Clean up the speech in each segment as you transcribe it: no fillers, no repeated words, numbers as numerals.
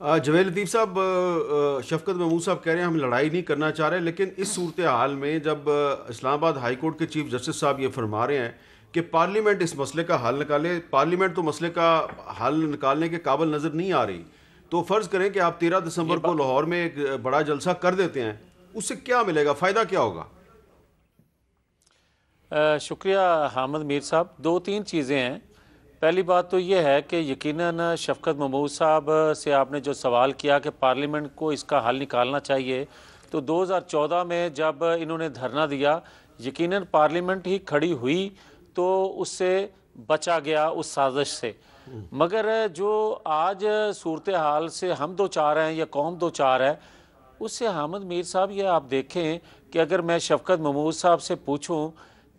جویل لطیف صاحب، شفقت محمود صاحب کہہ رہے ہیں ہم لڑائی نہیں کرنا چاہ رہے، لیکن اس صورتحال میں جب اسلام آباد ہائی کورٹ کے چیف جسٹس صاحب یہ فرما رہے ہیں کہ پارلیمنٹ اس مسئلے کا حل نکالے، پارلیمنٹ تو مسئلے کا حل نکالنے کے قابل نظر نہیں آ رہی، تو فرض کریں کہ آپ 13 دسمبر کو لاہور میں ایک بڑا جلسہ کر دیتے ہیں، اس سے کیا ملے گا، فائدہ کیا ہوگا؟ شکریہ حامد میر صاحب. دو تین چیزیں ہیں. پہلی بات تو یہ ہے کہ یقیناً شفقت محمود صاحب سے آپ نے جو سوال کیا کہ پارلیمنٹ کو اس کا حل نکالنا چاہیے، تو 2014 میں جب انہوں نے دھرنا دیا یقیناً پارلیمنٹ ہی کھڑی ہوئی تو اس سے بچا گیا اس سازش سے. مگر جو آج صورتحال سے ہم دو چار ہیں یا قوم دو چار ہے، اس سے حامد میر صاحب یہ آپ دیکھیں کہ اگر میں شفقت محمود صاحب سے پوچھوں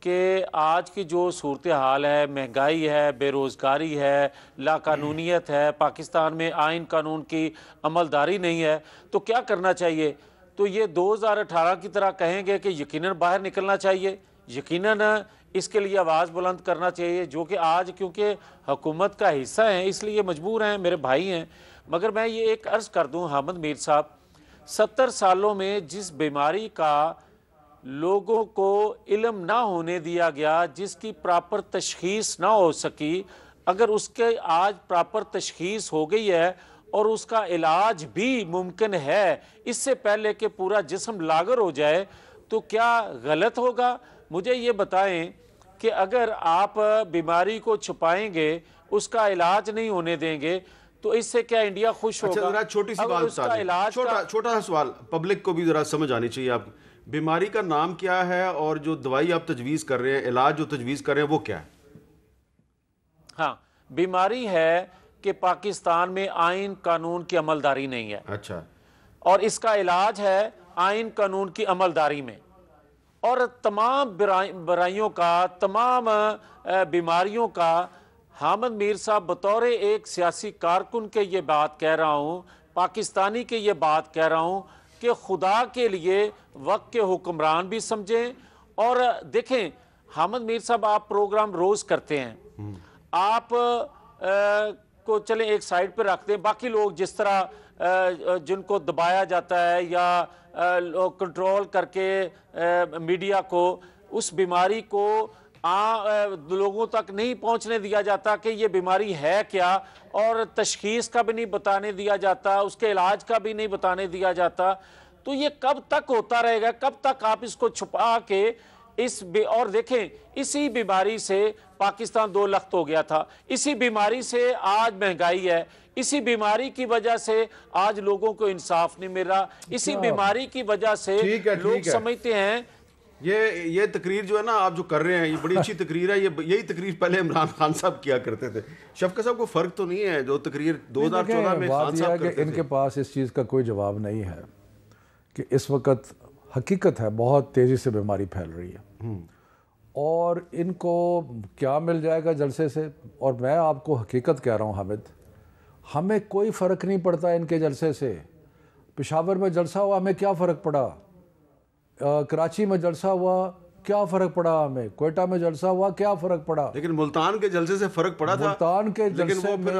کہ آج کی جو صورتحال ہے، مہنگائی ہے، بے روزگاری ہے، لا قانونیت ہے، پاکستان میں آئین قانون کی عملداری نہیں ہے، تو کیا کرنا چاہیے؟ تو یہ 2018 کی طرح کہیں گے کہ یقیناً باہر نکلنا چاہیے، یقیناً اس کے لیے آواز بلند کرنا چاہیے، جو کہ آج کیونکہ حکومت کا حصہ ہیں اس لیے مجبور ہیں، میرے بھائی ہیں. مگر میں یہ ایک عرض کر دوں حامد میر صاحب، 70 سالوں میں جس بیماری کا لوگوں کو علم نہ ہونے دیا گیا، جس کی پراپر تشخیص نہ ہو سکی، اگر اس کے آج پراپر تشخیص ہو گئی ہے اور اس کا علاج بھی ممکن ہے اس سے پہلے کہ پورا جسم لاغر ہو جائے، تو کیا غلط ہوگا؟ مجھے یہ بتائیں کہ اگر آپ بیماری کو چھپائیں گے، اس کا علاج نہیں ہونے دیں گے، تو اس سے کیا انڈیا خوش ہوگا؟ اچھا ذرا چھوٹی سی بات بتا دیں، چھوٹا سا سوال پبلک کو بھی ذرا سمجھ آنی چاہیے. آپ بیماری کا نام کیا ہے اور جو دوائی آپ تجویز کر رہے ہیں، علاج جو تجویز کر رہے ہیں وہ کیا ہے؟ ہاں، بیماری ہے کہ پاکستان میں آئین قانون کی عملداری نہیں ہے. اچھا. اور اس کا علاج ہے آئین قانون کی عملداری میں. اور تمام برائیوں کا، تمام بیماریوں کا حامد میر صاحب بطور ایک سیاسی کارکن کے یہ بات کہہ رہا ہوں، پاکستانی کے یہ بات کہہ رہا ہوں کہ خدا کے لیے وقت کے حکمران بھی سمجھیں. اور دیکھیں حامد میر صاحب، آپ پروگرام روز کرتے ہیں، آپ کو چلیں ایک سائیڈ پہ رکھ دیں، باقی لوگ جس طرح جن کو دبایا جاتا ہے یا کنٹرول کر کے میڈیا کو اس بیماری کو لوگوں تک نہیں پہنچنے دیا جاتا کہ یہ بیماری ہے کیا، اور تشخیص کا بھی نہیں بتانے دیا جاتا، اس کے علاج کا بھی نہیں بتانے دیا جاتا، تو یہ کب تک ہوتا رہے گا؟ کب تک آپ اس کو چھپا کے اور دیکھیں اسی بیماری سے پاکستان 2 لخت ہو گیا تھا، اسی بیماری سے آج مہنگائی ہے، اسی بیماری کی وجہ سے آج لوگوں کو انصاف نہیں مل رہا، اسی بیماری کی وجہ سے لوگ سمجھتے ہیں. یہ تقریر جو ہے نا آپ جو کر رہے ہیں یہ بڑی اچھی تقریر ہے. یہی تقریر پہلے عمران خان صاحب کیا کرتے تھے. شفقت صاحب کو فرق تو نہیں ہے جو تقریر 2014 میں خان صاحب کرتے تھے؟ ان کے پاس اس چیز کا کوئی جواب نہیں ہے کہ اس وقت حقیقت ہے بہت تیزی سے بیماری پھیل رہی ہے، اور ان کو کیا مل جائے گا جلسے سے. اور میں آپ کو حقیقت کہہ رہا ہوں حامد، ہمیں کوئی فرق نہیں پڑتا ان کے جلسے سے. پشاور میں جلسہ ہوا، ہمیں کیا فرق پڑا؟ کراچی میں جلسہ ہوا، کیا فرق پڑا ہمیں؟ کوئٹہ میں جلسہ ہوا، کیا فرق پڑا؟ لیکن ملتان کے جلسے سے فرق پڑا تھا. ملتان کے جلسے میں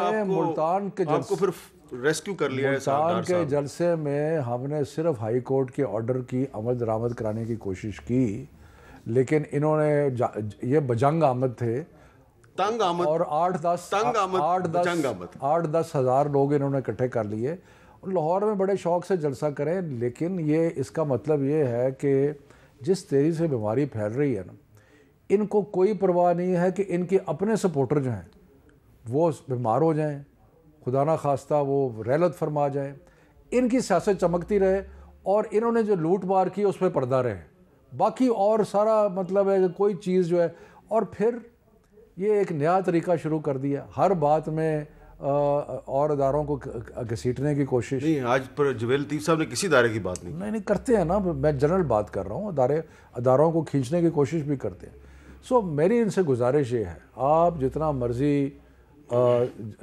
آپ کو پھر ریسکیو کر لیا ہے ملتان کے جلسے میں ہم نے صرف ہائی کورٹ کے آرڈر کی عمل درآمد کرانے کی کوشش کی، لیکن انہوں نے یہ بجنگ آمد تھے، تنگ آمد، اور 8-10 ہزار لوگ انہوں نے اکٹھے کر لیے. لاہور میں بڑے شوق سے جلسہ کریں، لیکن یہ اس کا مطلب یہ ہے کہ جس تیزی سے بیماری پھیل رہی ہے نا، ان کو کوئی پرواہ نہیں ہے کہ ان کے اپنے سپورٹر جو ہیں وہ بیمار ہو جائیں، خدا نہ خواستہ وہ ریلت فرما جائیں، ان کی سیاست چمکتی رہے، اور انہوں نے جو لوٹ مار کی اس پہ پردہ رہے. باقی اور سارا مطلب ہے کہ کوئی چیز جو ہے، اور پھر یہ ایک نیا طریقہ شروع کر دیا ہر بات میں اور اداروں کو گھسیٹنے کی کوشش. نہیں، آج پر جویل لطیف صاحب نے کسی ادارے کی بات نہیں کرتے ہیں نا، میں جنرل بات کر رہا ہوں، اداروں کو کھینچنے کی کوشش بھی کرتے ہیں. سو میری ان سے گزارش یہ ہے، آپ جتنا مرضی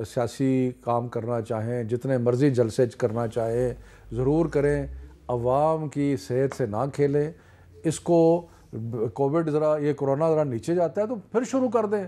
سیاسی کام کرنا چاہیں، جتنے مرضی جلسے کرنا چاہیں ضرور کریں، عوام کی صحت سے نہ کھیلیں. اس کو کووڈ یہ کرونا ذرا نیچے جاتا ہے تو پھر شروع کر دیں.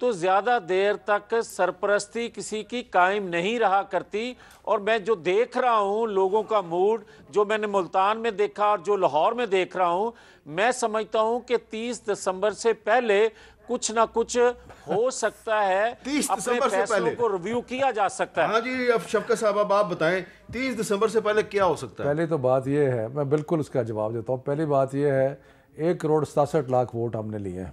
تو زیادہ دیر تک سرپرستی کسی کی قائم نہیں رہا کرتی. اور میں جو دیکھ رہا ہوں لوگوں کا موڈ، جو میں نے ملتان میں دیکھا اور جو لاہور میں دیکھ رہا ہوں، میں سمجھتا ہوں کہ 30 دسمبر سے پہلے کچھ نہ کچھ ہو سکتا ہے. 30 اپنے دسمبر سے فیصلوں پہلے کو ریویو کیا جا سکتا ہے. ہاں جی، اب شفقت صاحب آپ بتائیں 30 دسمبر سے پہلے کیا ہو سکتا ہے؟ پہلے تو بات یہ ہے، میں بالکل اس کا جواب دیتا ہوں. پہلی بات یہ ہے 1,67,00,000 ووٹ ہم نے لیے ہیں.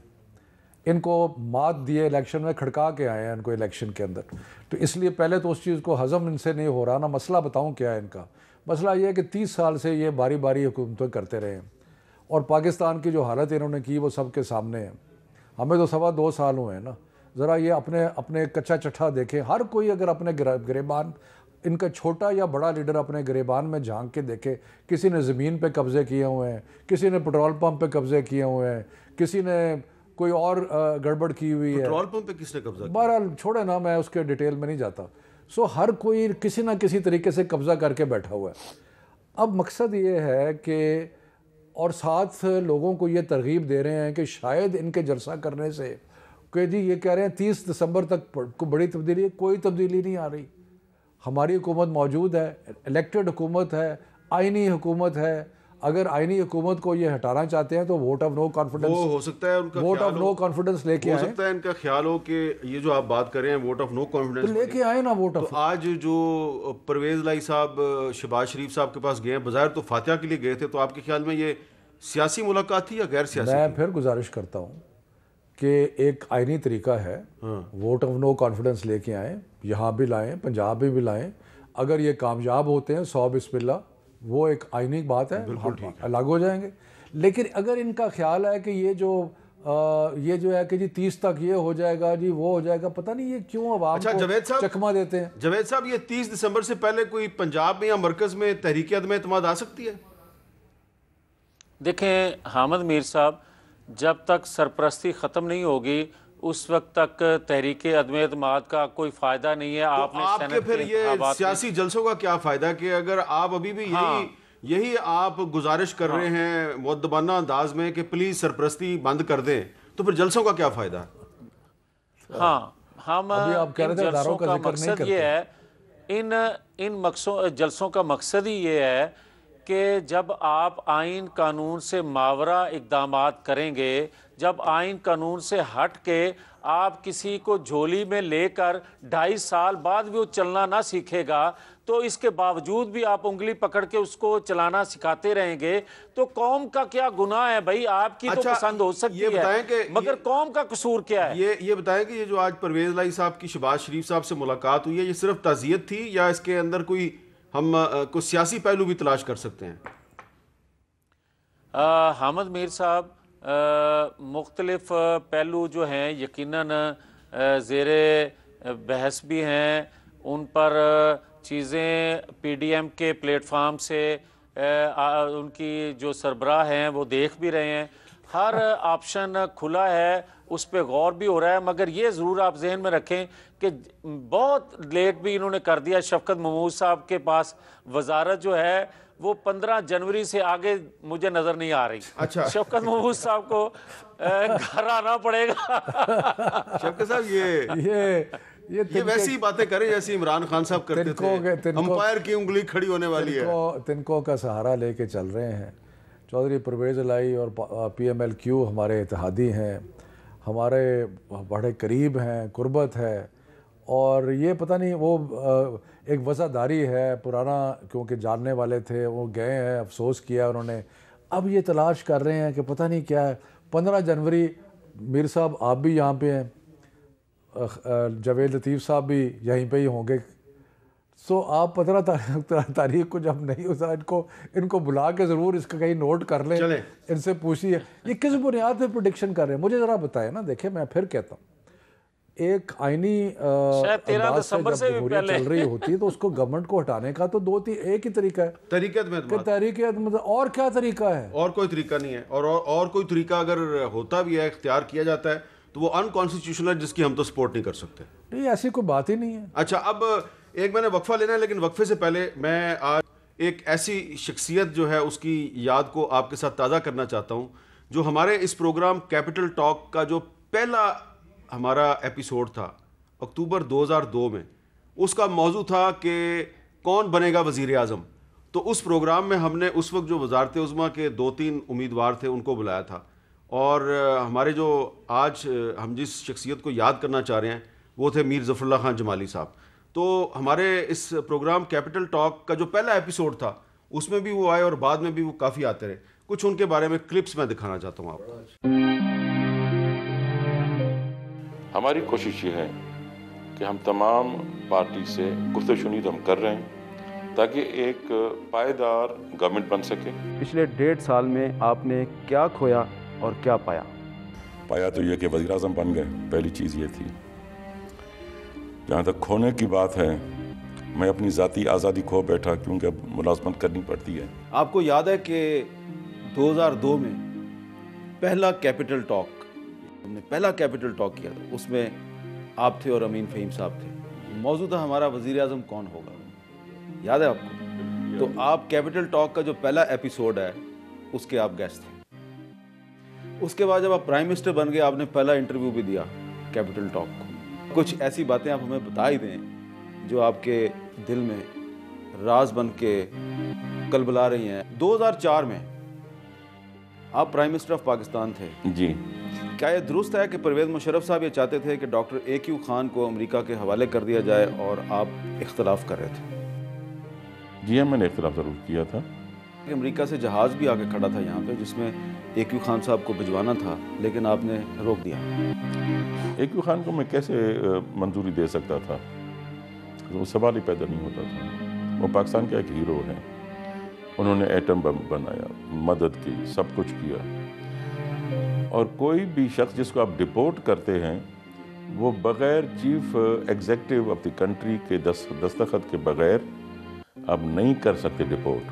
ان کو مات دیے الیکشن میں، کھڑکا کے آئے ہیں ان کو الیکشن کے اندر. تو اس لیے پہلے تو اس چیز کو ہضم ان سے نہیں ہو رہا نا. مسئلہ بتاؤں کیا ہے ان کا مسئلہ؟ یہ ہے کہ 30 سال سے یہ باری باری حکومتیں کرتے رہے ہیں اور پاکستان کی جو حالت انہوں نے کی وہ سب کے سامنے ہے. ہمیں تو 2.25 سال ہوئے ہیں نا. ذرا یہ اپنے کچا چٹھا دیکھیں. ہر کوئی اگر اپنے گریبان، ان کا چھوٹا یا بڑا لیڈر اپنے گریبان میں جھانک کے دیکھے. کسی نے زمین پہ قبضے کیے ہوئے ہیں، کسی نے پٹرول پمپ پہ قبضے کیے ہوئے ہیں، کسی نے کوئی اور گڑبڑ کی ہوئی ہے. پٹرول پمپ پہ کس نے قبضہ کیا؟ بہرحال چھوڑے نا، میں اس کے ڈیٹیل میں نہیں جاتا. ہر کوئی کسی نہ کسی طریقے سے قبضہ کر کے بیٹھا ہوا ہے. اب مقصد یہ ہے کہ اور ساتھ لوگوں کو یہ ترغیب دے رہے ہیں کہ شاید ان کے جلسہ کرنے سے کہ جی یہ کہہ رہے ہیں 30 دسمبر تک کو بڑی تبدیلی ہے. کوئی تبدیلی نہیں آ رہی. ہماری حکومت موجود ہے، الیکٹڈ حکومت ہے، آئینی حکومت ہے. اگر آئینی حکومت کو یہ ہٹانا چاہتے ہیں تو ووٹ آف نو کانفیڈنس، وہ ہو سکتا ہے ان کا ووٹ آف نو کانفیڈنس لے کے ہو آئیں. سکتا ہے ان کا خیال ہو کہ یہ جو آپ بات کر رہے ہیں ووٹ آف نو کانفیڈنس لے کے آئے نا ووٹ آف. تو آج جو پرویز لائی صاحب شہباز شریف صاحب کے پاس گئے ہیں، بظاہر تو فاتحہ کے لیے گئے تھے، تو آپ کے خیال میں یہ سیاسی ملاقات تھی یا غیر سیاسی؟ میں پھر گزارش کرتا ہوں کہ ایک آئینی طریقہ ہے، ووٹ آف نو کانفیڈنس لے کے آئیں. یہاں بھی لائیں، پنجاب میں بھی لائیں. اگر یہ کامیاب ہوتے ہیں 100 بسم اللہ، وہ ایک آئینی بات ہے، الگ ہو جائیں گے. لیکن اگر ان کا خیال ہے کہ یہ جو ہے کہ جی 30 تک یہ ہو جائے گا، جی وہ ہو جائے گا، پتہ نہیں یہ کیوں عوام کو چکمہ دیتے ہیں. جاوید صاحب، یہ 30 دسمبر سے پہلے کوئی پنجاب میں یا مرکز میں تحریک عدم اعتماد آ سکتی ہے؟ دیکھیں حامد میر صاحب، جب تک سرپرستی ختم نہیں ہوگی اس وقت تک تحریک عدم اعتماد کا کوئی فائدہ نہیں ہے. آپ کے پھر یہ سیاسی جلسوں کا کیا فائدہ کہ اگر آپ ابھی بھی یہی آپ گزارش کر رہے ہیں مؤدبانہ انداز میں کہ پلیز سرپرستی بند کر دیں، تو پھر جلسوں کا کیا فائدہ؟ ہاں، ہم ان جلسوں کا مقصد یہ ہے، ان جلسوں کا مقصد ہی یہ ہے کہ جب آپ آئین قانون سے ماورا اقدامات کریں گے، جب آئین قانون سے ہٹ کے آپ کسی کو جھولی میں لے کر 2.5 سال بعد بھی وہ چلنا نہ سیکھے گا، تو اس کے باوجود بھی آپ انگلی پکڑ کے اس کو چلانا سکھاتے رہیں گے، تو قوم کا کیا گناہ ہے بھائی؟ آپ کی تو پسند ہو سکتی ہے مگر قوم کا قصور کیا ہے؟ یہ بتائیں کہ یہ جو آج پرویز لائی صاحب کی شہباز شریف صاحب سے ملاقات ہوئی ہے، یہ صرف تعزیت تھی یا اس کے اندر ہم کوئی سیاسی پہلو بھی تلاش کر سکتے ہیں؟ حامد میر صاحب، مختلف پہلو جو ہیں یقیناً زیر بحث بھی ہیں. ان پر چیزیں پی ڈی ایم کے پلیٹ فارم سے ان کی جو سربراہ ہیں وہ دیکھ بھی رہے ہیں. ہر آپشن کھلا ہے، اس پہ غور بھی ہو رہا ہے. مگر یہ ضرور آپ ذہن میں رکھیں کہ بہت لیٹ بھی انہوں نے کر دیا. شفقت محمود صاحب کے پاس وزارت جو ہے وہ 15 جنوری سے آگے مجھے نظر نہیں آ رہی. اچھا، شفقت محمود صاحب کو گھر آنا پڑے گا. شفقت صاحب یہ ویسی باتیں کریں جیسی عمران خان صاحب کرتے تھے، امپائر کی انگلی کھڑی ہونے والی ہے. تنکوں کا سہارا لے کے چل رہے ہیں. چودھری پرویز لائی اور پی ایم ایل کیو ہمارے اتحادی ہیں، ہمارے بڑے قریب ہیں، قربت ہے. اور یہ پتہ نہیں وہ ایک وفاداری ہے پرانا، کیونکہ جاننے والے تھے، وہ گئے ہیں، افسوس کیا انہوں نے. اب یہ تلاش کر رہے ہیں کہ پتہ نہیں کیا ہے. 15 جنوری میر صاحب آپ بھی یہاں پہ ہیں، جاوید لطیف صاحب بھی یہیں پہ ہی ہوں گے. آپ 15 تاریخ کو جب نہیں ہوتا، ان کو بلا کے ضرور اس کا کہیں نوٹ کر لیں، ان سے پوچھیے یہ کس بنیاد پہ پریڈکشن کر رہے ہیں. مجھے ذرا بتائیں نا. دیکھیں میں پھر کہتا ہوں، ایک آئینی انداز سے جب جمہوریت چل رہی ہوتی ہے تو اس کو گورنمنٹ کو ہٹانے کا تو ایک ہی طریقہ ہے، تحریک عدم. اور کیا طریقہ ہے؟ اور کوئی طریقہ نہیں ہے. اور کوئی طریقہ اگر ہوتا بھی ہے، اختیار کیا جاتا ہے، تو وہ ان کانسٹیٹیوشنل ہے جس کی ہم تو سپورٹ نہیں کر سکتے. نہیں، ایسی کوئی بات ہی نہیں ہے. اچھا، اب ایک میں نے وقفہ لینا ہے، لیکن وقفے سے پہلے میں آج ایک ایسی شخصیت جو ہے اس کی یاد کو آپ کے ساتھ تازہ کرنا چاہتا ہوں، جو ہمارے اس پروگرام کیپٹل ٹاک کا جو پہلا ہمارا ایپیسوڈ تھا اکتوبر 2002 میں، اس کا موضوع تھا کہ کون بنے گا وزیر اعظم. تو اس پروگرام میں ہم نے اس وقت جو وزارت عظمیٰ کے 2-3 امیدوار تھے ان کو بلایا تھا، اور ہمارے جو آج ہم جس شخصیت کو یاد کرنا چاہ رہے ہیں وہ تھے میر ظفر اللہ خان جمالی صاحب. تو ہمارے اس پروگرام کیپٹل ٹاک کا جو پہلا ایپیسوڈ تھا اس میں بھی وہ آئے اور بعد میں بھی وہ کافی آتے رہے. کچھ ان کے بارے میں کلپس میں دکھانا چاہتا ہوں آپ کو. ہماری کوشش یہ ہے کہ ہم تمام پارٹی سے گفت و شنید ہم کر رہے ہیں تاکہ ایک پائیدار گورنمنٹ بن سکے. پچھلے 1.5 سال میں آپ نے کیا کھویا اور کیا پایا؟ پایا تو یہ کہ وزیر اعظم بن گئے، پہلی چیز یہ تھی. جہاں تک کھونے کی بات ہے، میں اپنی ذاتی آزادی کھو بیٹھا کیونکہ اب ملازمت کرنی پڑتی ہے. آپ کو یاد ہے کہ 2002 میں پہلا کیپٹل ٹاک، ہم نے پہلا کیپٹل ٹاک کیا تھا، اس میں آپ تھے اور امین فہیم صاحب تھے. موضوع تھا ہمارا وزیر اعظم کون ہوگا، یاد ہے آپ کو؟ تو آپ کیپٹل ٹاک کا جو پہلا ایپیسوڈ ہے اس کے آپ گیسٹ تھے. اس کے بعد جب آپ پرائم منسٹر بن گئے آپ نے پہلا انٹرویو بھی دیا کیپٹل ٹاک کو. کچھ ایسی باتیں آپ ہمیں بتا ہی دیں جو آپ کے دل میں راز بن کے کلبلا رہی ہیں. 2004 میں آپ پرائم منسٹر آف پاکستان تھے. جی. کیا یہ درست ہے کہ پرویز مشرف صاحب یہ چاہتے تھے کہ ڈاکٹر AQ خان کو امریکہ کے حوالے کر دیا جائے اور آپ اختلاف کر رہے تھے؟ جی ہاں، میں نے اختلاف ضرور کیا تھا. امریکہ سے جہاز بھی آ کے کھڑا تھا یہاں پہ جس میں AQ خان صاحب کو بھجوانا تھا، لیکن آپ نے روک دیا. AQ خان کو میں کیسے منظوری دے سکتا تھا؟ وہ سوال ہی پیدا نہیں ہوتا تھا. وہ پاکستان کا ایک ہیرو ہے. انہوں نے ایٹم بم بنایا، مدد کی، سب کچھ کیا. اور کوئی بھی شخص جس کو آپ ڈپورٹ کرتے ہیں وہ بغیر chief executive of the country کے دستخط کے بغیر آپ نہیں کر سکتے ڈپورٹ.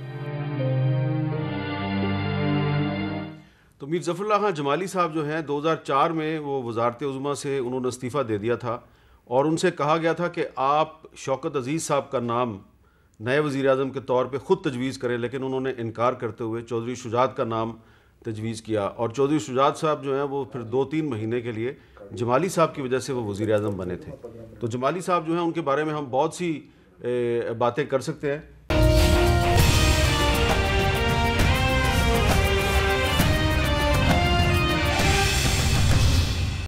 تو میر ظفر اللہ خان جمالی صاحب جو ہیں 2004 میں وہ وزارت عظمیٰ سے انہوں نے استعفیٰ دے دیا تھا، اور ان سے کہا گیا تھا کہ آپ شوکت عزیز صاحب کا نام نئے وزیر اعظم کے طور پہ خود تجویز کریں، لیکن انہوں نے انکار کرتے ہوئے چودھری شجاعت کا نام تجویز کیا. اور چودھری شجاعت صاحب جو ہیں وہ پھر 2-3 مہینے کے لیے جمالی صاحب کی وجہ سے وہ وزیر اعظم بنے تھے. تو جمالی صاحب جو ہیں ان کے بارے میں ہم بہت سی باتیں کر سکتے ہیں.